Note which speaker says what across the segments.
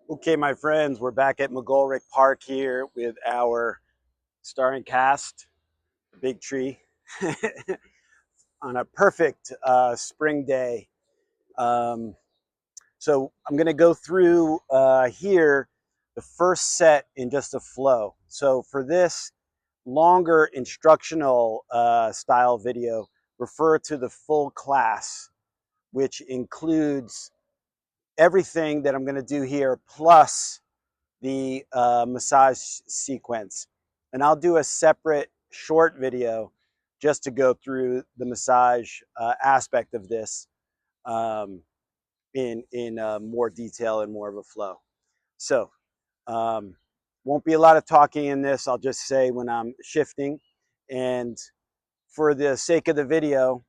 Speaker 1: Okay, my friends, we're back at McGolrick Park here with our starring cast, the big tree, on a perfect spring day. Um, so I'm going to go through here the first set in just a flow. So for this longer instructional style video, refer to the full class, which includes everything that I'm going to do here, plus the massage sequence. And I'll do a separate short video just to go through the massage aspect of this um, in more detail and more of a flow. So won't be a lot of talking in this. I'll just say when I'm shifting. And for the sake of the video,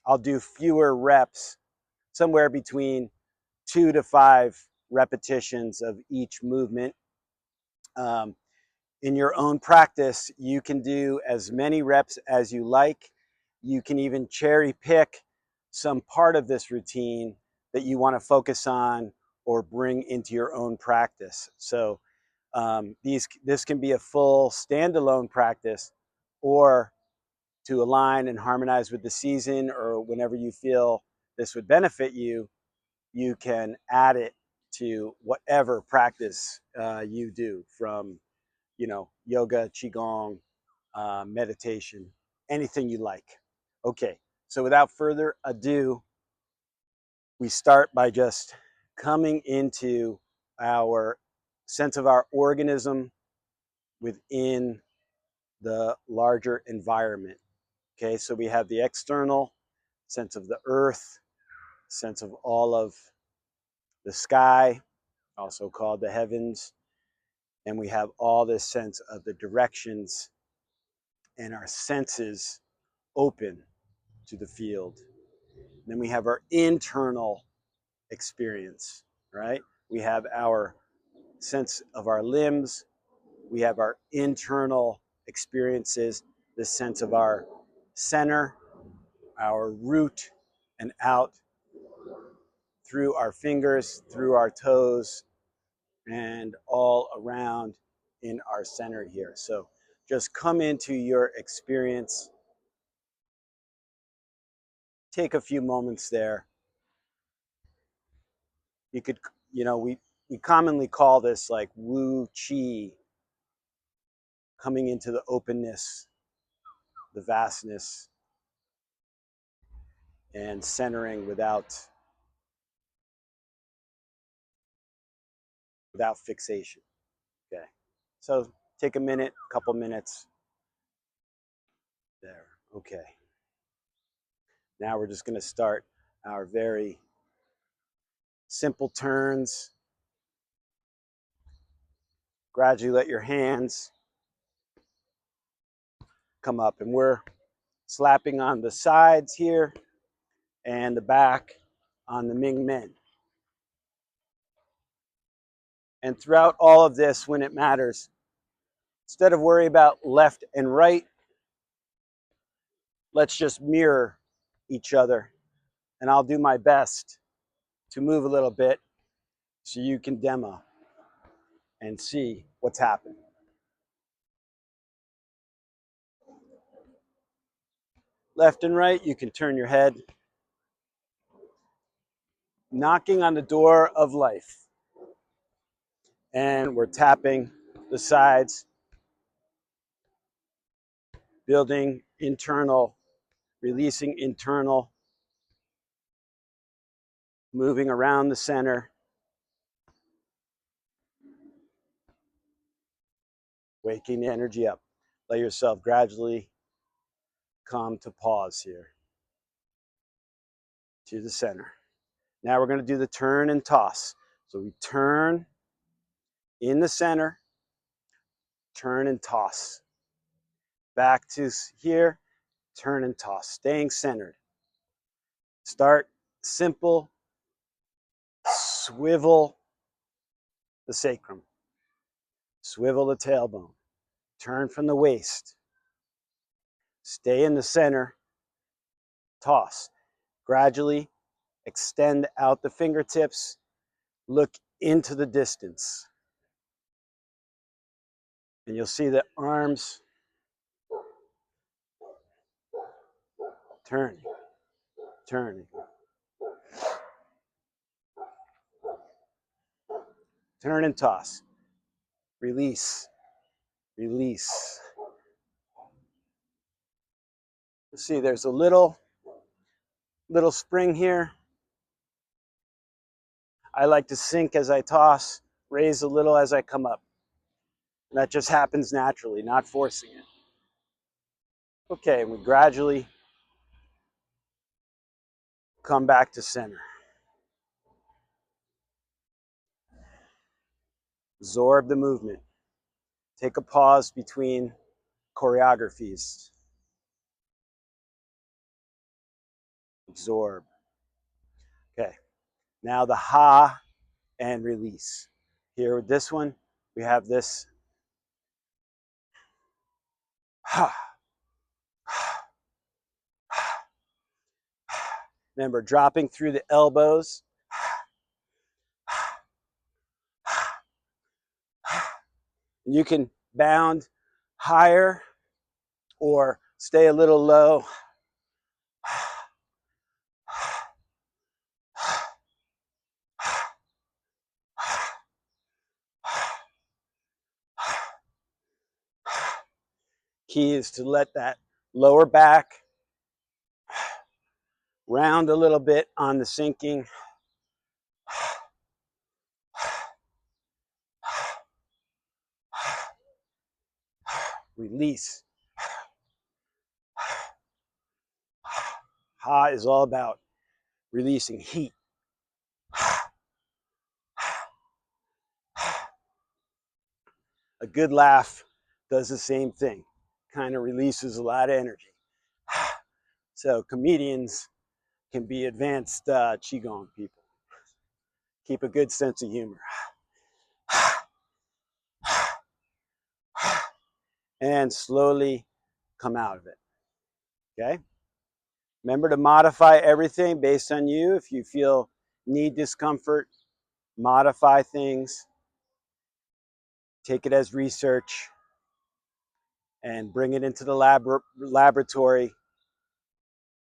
Speaker 1: I'll do fewer reps, somewhere between 2 to 5 repetitions of each movement. Um, in your own practice, you can do as many reps as you like. You can even cherry pick some part of this routine that you want to focus on or bring into your own practice. So this can be a full standalone practice, or to align and harmonize with the season, or whenever you feel this would benefit you, you can add it to whatever practice you do, from yoga, qigong, meditation, anything you like. Okay, so without further ado, we start by just coming into our sense of our organism within the larger environment. Okay, so we have the external sense of the earth, sense of all of the sky, also called the heavens, and we have all this sense of the directions and our senses open to the field. And then we have our internal experience, right? We have our sense of our limbs. We have our internal experiences, the sense of our center, our root, and out through our fingers, through our toes, and all around in our center here. So just come into your experience. Take a few moments there. You could, we commonly call this like Wu Qi, coming into the openness, the vastness, and centering without fixation. Okay, so take a minute, a couple minutes there. Okay, now we're just going to start our very simple turns. Gradually let your hands come up, and we're slapping on the sides here and the back on the Ming Men. And throughout all of this, when it matters, instead of worry about left and right, let's just mirror each other. And I'll do my best to move a little bit so you can demo and see what's happening. Left and right, you can turn your head. Knocking on the door of life. And we're tapping the sides, building internal, releasing internal, moving around the center, waking the energy up. Let yourself gradually come to pause here, to the center. Now we're going to do the turn and toss. So we turn in the center, turn and toss. Back to here, turn and toss, staying centered. Start simple, swivel the sacrum, swivel the tailbone, turn from the waist, stay in the center, toss. Gradually extend out the fingertips, look into the distance. And you'll see the arms turning, turning. Turn and toss. Release, release. You see there's a little spring here. I like to sink as I toss, raise a little as I come up. And that just happens naturally, not forcing it. Okay, and we gradually come back to center. Absorb the movement. Take a pause between choreographies. Absorb. Okay, now the ha and release. Here with this one, we have this ha. Remember, dropping through the elbows. You can bound higher or stay a little low. Key is to let that lower back round a little bit on the sinking. Release. Ha is all about releasing heat. A good laugh does the same thing. Kind of releases a lot of energy. So comedians can be advanced Qigong people. Keep a good sense of humor. And slowly come out of it. Okay? Remember to modify everything based on you. If you feel need discomfort, modify things. Take it as research and bring it into the laboratory.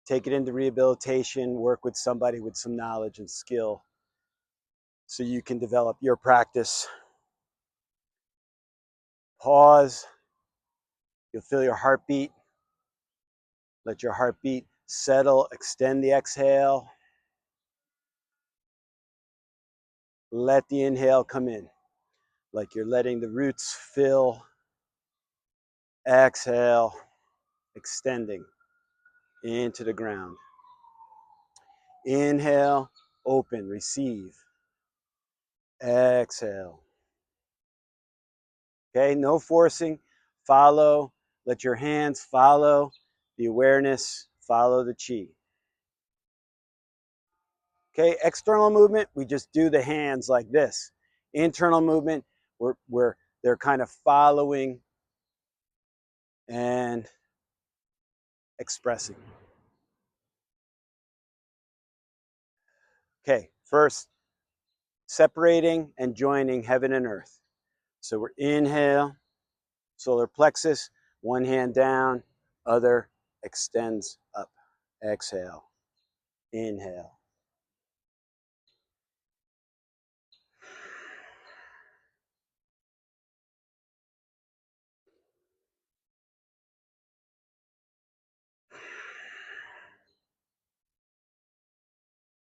Speaker 1: Take it into rehabilitation, work with somebody with some knowledge and skill so you can develop your practice. Pause. You'll feel your heartbeat. Let your heartbeat settle. Extend the exhale. Let the inhale come in, like you're letting the roots fill. Exhale, extending into the ground. Inhale, open, receive. Exhale. Okay, no forcing. Follow. Let your hands follow the awareness, follow the chi. Okay, external movement, we just do the hands like this. Internal movement, they're kind of following and expressing. Okay, first, separating and joining heaven and earth. So we're inhale, solar plexus, one hand down, other extends up. Exhale, inhale.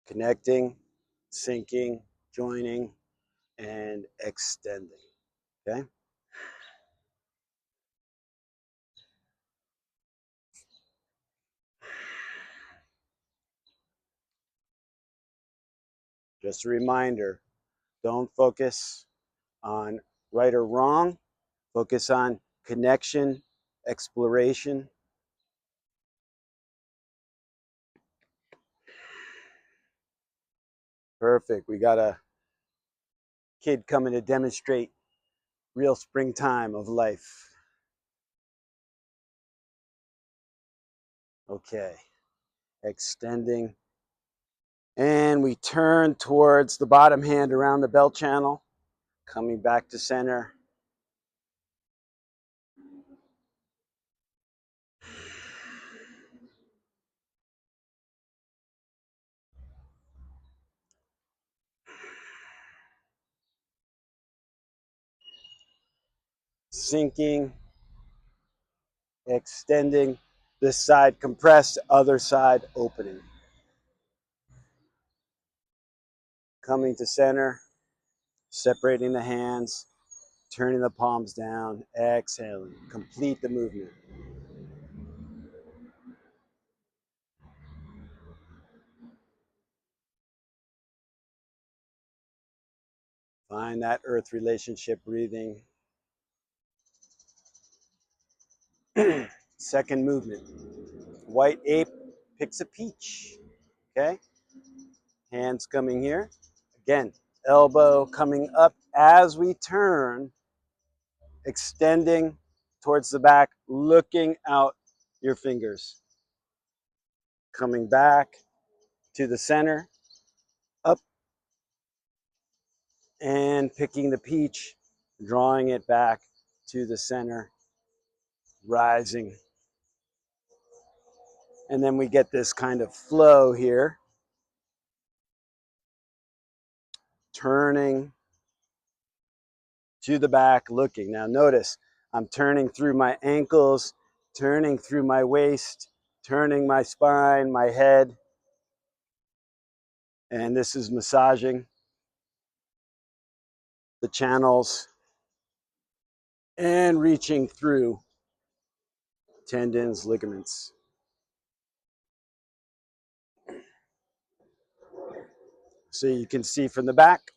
Speaker 1: Connecting, sinking, joining, and extending. Okay? Just a reminder, don't focus on right or wrong. Focus on connection, exploration. Perfect. We got a kid coming to demonstrate real springtime of life. Okay. Extending And we turn towards the bottom hand around the belt channel, coming back to center. Sinking, extending, this side compressed, other side opening. Coming to center, separating the hands, turning the palms down, exhaling, complete the movement. Find that earth relationship breathing. Second movement. White ape picks a peach. Okay? Hands coming here. Again, elbow coming up as we turn, extending towards the back, looking out your fingers. Coming back to the center, up, and picking the peach, drawing it back to the center, rising. And then we get this kind of flow here, turning to the back, looking. Now notice, I'm turning through my ankles, turning through my waist, turning my spine, my head. And this is massaging the channels and reaching through tendons, ligaments. So you can see from the back.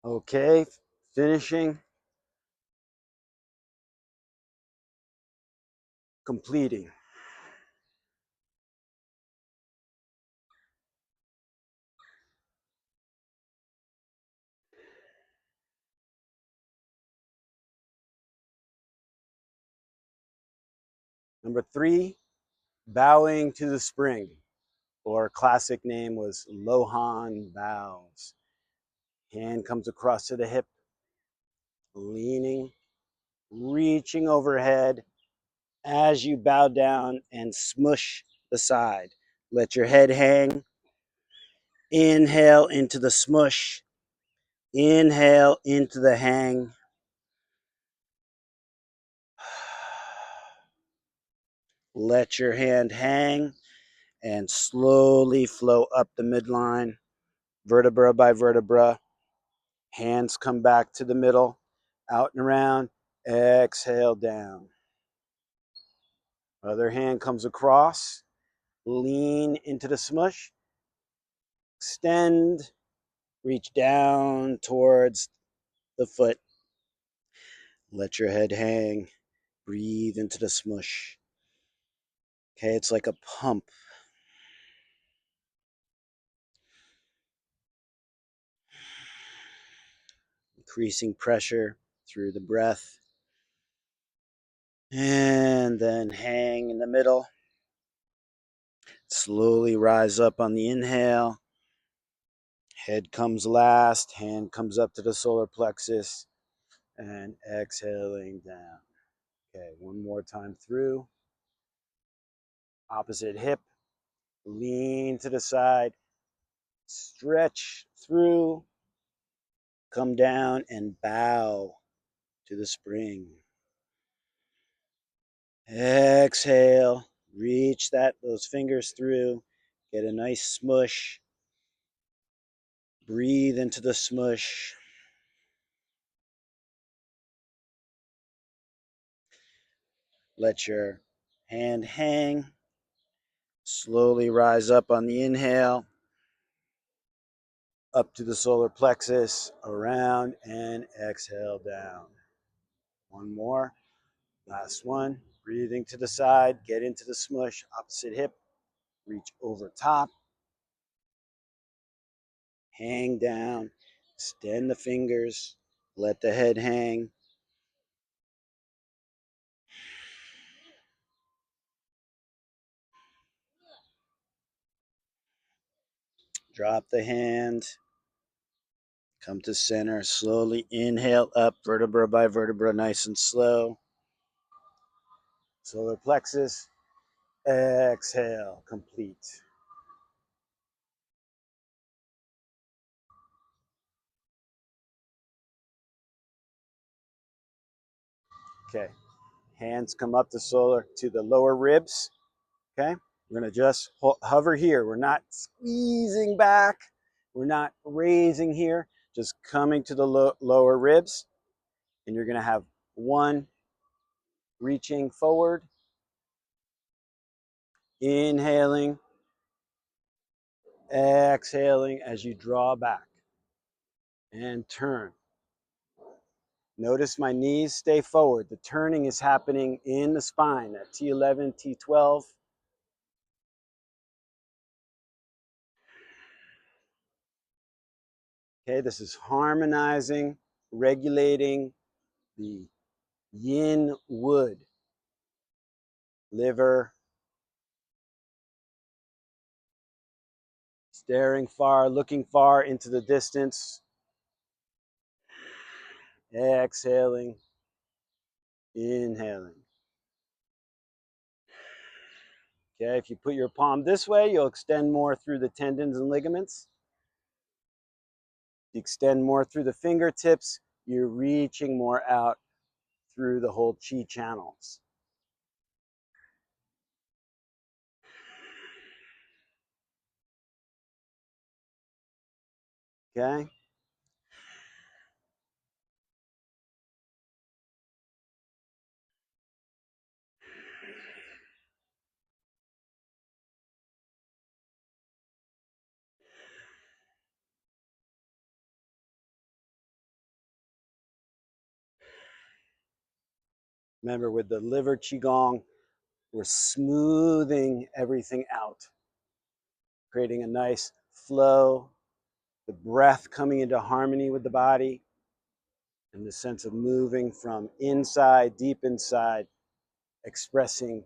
Speaker 1: Okay, finishing, completing. Number 3, bowing to the spring, or classic name was Lohan bows. Hand comes across to the hip, leaning, reaching overhead as you bow down and smush the side. Let your head hang. Inhale into the smush. Inhale into the hang. Let your hand hang and slowly flow up the midline, vertebra by vertebra. Hands come back to the middle, out and around. Exhale down. Other hand comes across. Lean into the smush. Extend. Reach down towards the foot. Let your head hang. Breathe into the smush. Okay, it's like a pump. Increasing pressure through the breath. And then hang in the middle. Slowly rise up on the inhale. Head comes last. Hand comes up to the solar plexus. And exhaling down. Okay, one more time through. Opposite hip. Lean to the side. Stretch through. Come down and bow to the spring. Exhale. Reach those fingers through. Get a nice smush. Breathe into the smush. Let your hand hang. Slowly rise up on the inhale. up to the solar plexus, around, and exhale down. One more. Last one. Breathing to the side, get into the smush, opposite hip, reach over top, hang down, extend the fingers, let the head hang. Drop the hand, come to center, slowly inhale up, vertebra by vertebra, nice and slow. Solar plexus, exhale, complete. Okay, hands come up to the lower ribs. Okay, we're gonna just hover here. We're not squeezing back. We're not raising here, just coming to the lower ribs. And you're gonna have one reaching forward, inhaling, exhaling as you draw back and turn. Notice my knees stay forward. The turning is happening in the spine at T11, T12. Okay, this is harmonizing, regulating the yin wood, liver, staring far, looking far into the distance, exhaling, inhaling. Okay, if you put your palm this way, you'll extend more through the tendons and ligaments. You extend more through the fingertips, you're reaching more out through the whole chi channels. Okay? Remember, with the liver qigong, we're smoothing everything out, creating a nice flow, the breath coming into harmony with the body, and the sense of moving from inside, deep inside, expressing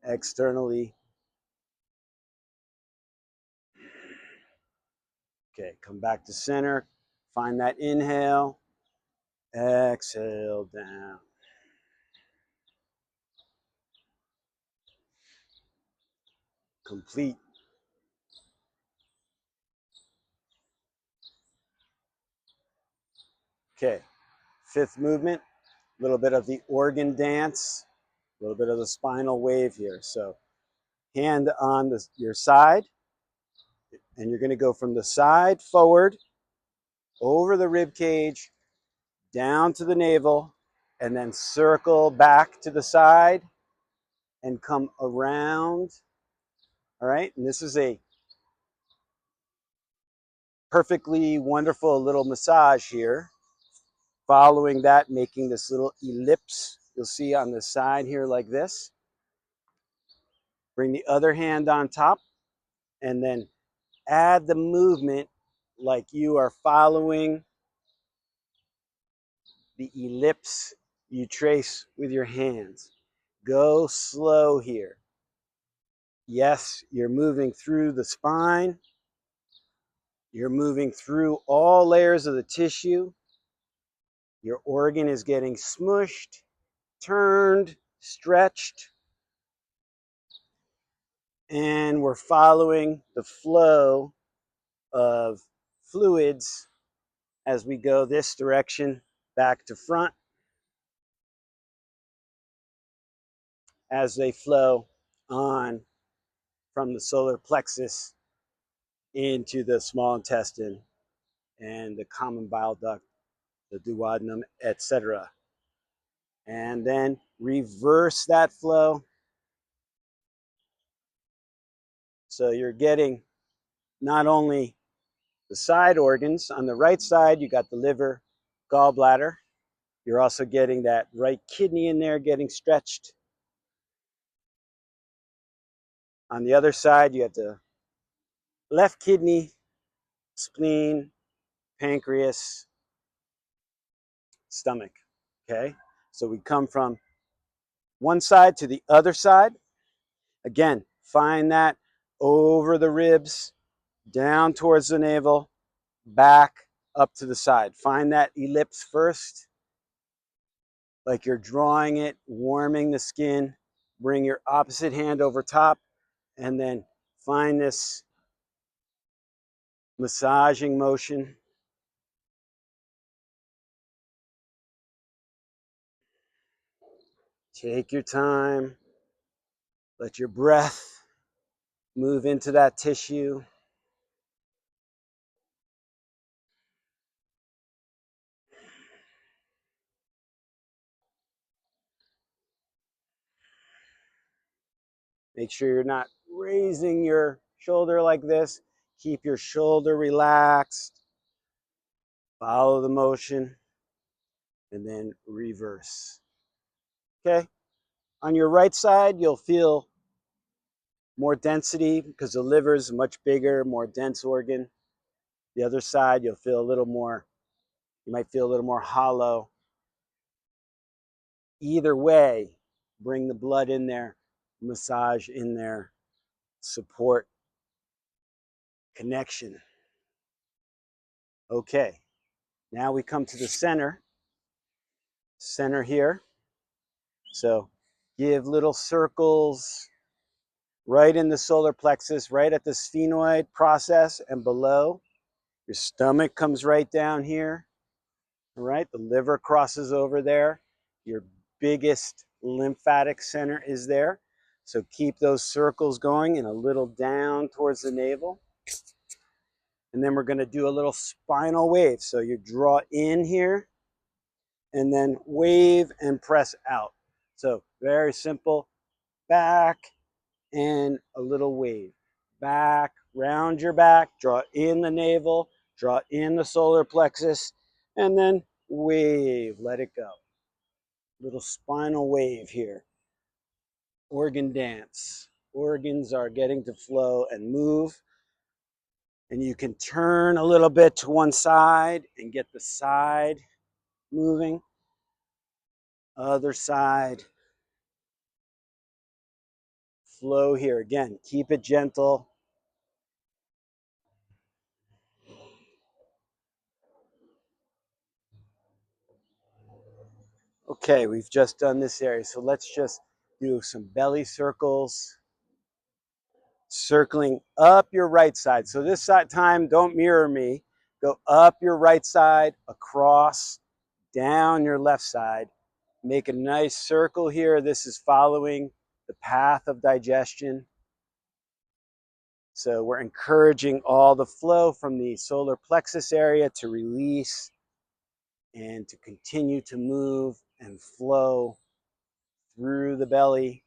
Speaker 1: externally. Okay, come back to center, find that inhale, exhale down. Complete. Okay, fifth movement, a little bit of the organ dance, a little bit of the spinal wave here. So hand on your side, and you're going to go from the side forward, over the rib cage, down to the navel, and then circle back to the side and come around. All right, and this is a perfectly wonderful little massage here. Following that, making this little ellipse you'll see on the side here like this. Bring the other hand on top and then add the movement like you are following the ellipse you trace with your hands. Go slow here. Yes, you're moving through the spine. You're moving through all layers of the tissue. Your organ is getting smushed, turned, stretched, and we're following the flow of fluids as we go this direction, back to front, as they flow on from the solar plexus into the small intestine and the common bile duct, the duodenum, etc. And then reverse that flow. So you're getting not only the side organs. On the right side, you got the liver, gallbladder. You're also getting that right kidney in there getting stretched. On the other side, you have the left kidney, spleen, pancreas, stomach. Okay, so we come from one side to the other side. Again, find that over the ribs, down towards the navel, back up to the side. Find that ellipse first, like you're drawing it, warming the skin. Bring your opposite hand over top, and then find this massaging motion. Take your time. Let your breath move into that tissue. Make sure you're not raising your shoulder like this. Keep your shoulder relaxed. Follow the motion, and then reverse. Okay? On your right side, you'll feel more density because the liver is a much bigger, more dense organ. The other side, you'll feel a little more, you might feel a little more hollow. Either way, bring the blood in there, massage in there, support connection. Okay, now we come to the center here. So give little circles right in the solar plexus, right at the sphenoid process and below. Your stomach comes right down here. All right, the liver crosses over there. Your biggest lymphatic center is there. So keep those circles going and a little down towards the navel. And then we're going to do a little spinal wave. So you draw in here and then wave and press out. So very simple. Back and a little wave. Back, round your back, draw in the navel, draw in the solar plexus, and then wave, let it go. Little spinal wave here. Organ dance. Organs are getting to flow and move. And you can turn a little bit to one side and get the side moving. Other side. Flow here. Again, keep it gentle. Okay, we've just done this area. So let's just do some belly circles. Circling up your right side. So this time, don't mirror me. Go up your right side, across, down your left side. Make a nice circle here. This is following the path of digestion. So we're encouraging all the flow from the solar plexus area to release and to continue to move and flow through the belly.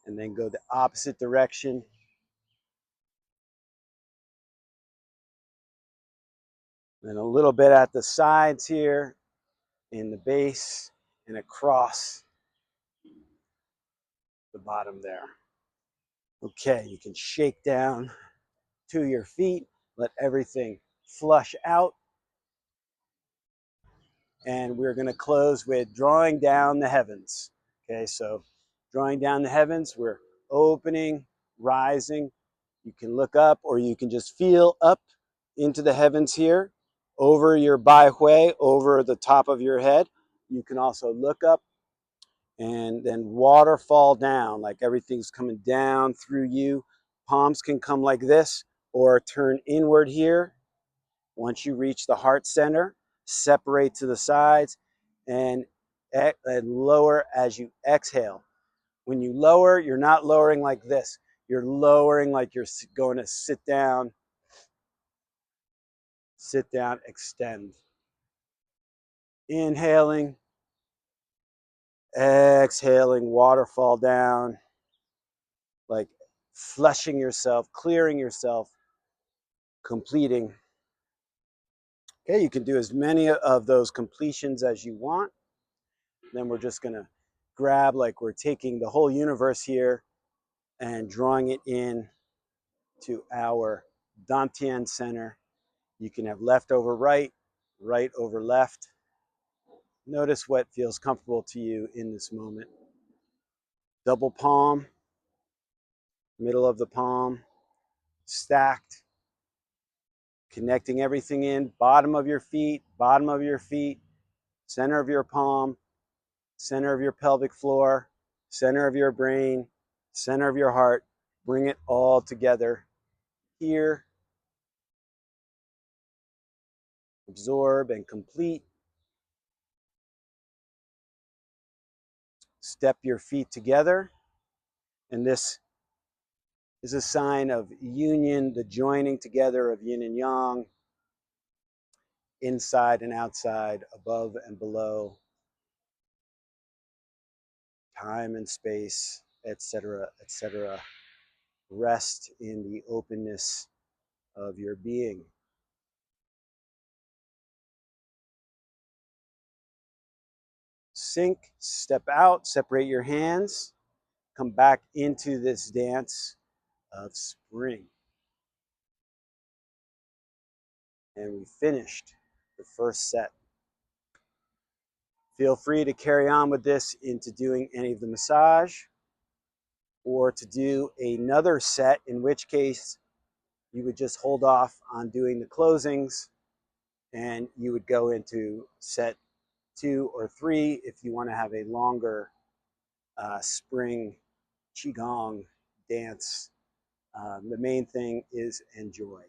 Speaker 1: And then go the opposite direction. And a little bit at the sides here, in the base, and across the bottom there. Okay, you can shake down to your feet, let everything flush out. And we're going to close with drawing down the heavens. Okay, so drawing down the heavens, we're opening, rising. You can look up or you can just feel up into the heavens here, over your bai hui, over the top of your head. You can also look up and then waterfall down, like everything's coming down through you. Palms can come like this or turn inward here. Once you reach the heart center, separate to the sides and lower as you exhale. When you lower, you're not lowering like this. You're lowering like you're going to sit down, extend. Inhaling, exhaling, waterfall down, like flushing yourself, clearing yourself, completing. Okay, you can do as many of those completions as you want. Then we're just gonna grab, like we're taking the whole universe here and drawing it in to our Dantian center. You can have left over right, right over left. Notice what feels comfortable to you in this moment. Double palm, middle of the palm, stacked, connecting everything in, bottom of your feet, center of your palm, center of your pelvic floor, center of your brain, center of your heart. Bring it all together here. Absorb and complete. Step your feet together. And this is a sign of union, the joining together of yin and yang, inside and outside, above and below, time and space, etc., etc. Rest in the openness of your being. Sink, step out, separate your hands, come back into this dance of spring. And we finished the first set. Feel free to carry on with this into doing any of the massage or to do another set, in which case you would just hold off on doing the closings and you would go into set 2 or 3 if you want to have a longer spring Qigong dance. The main thing is enjoy.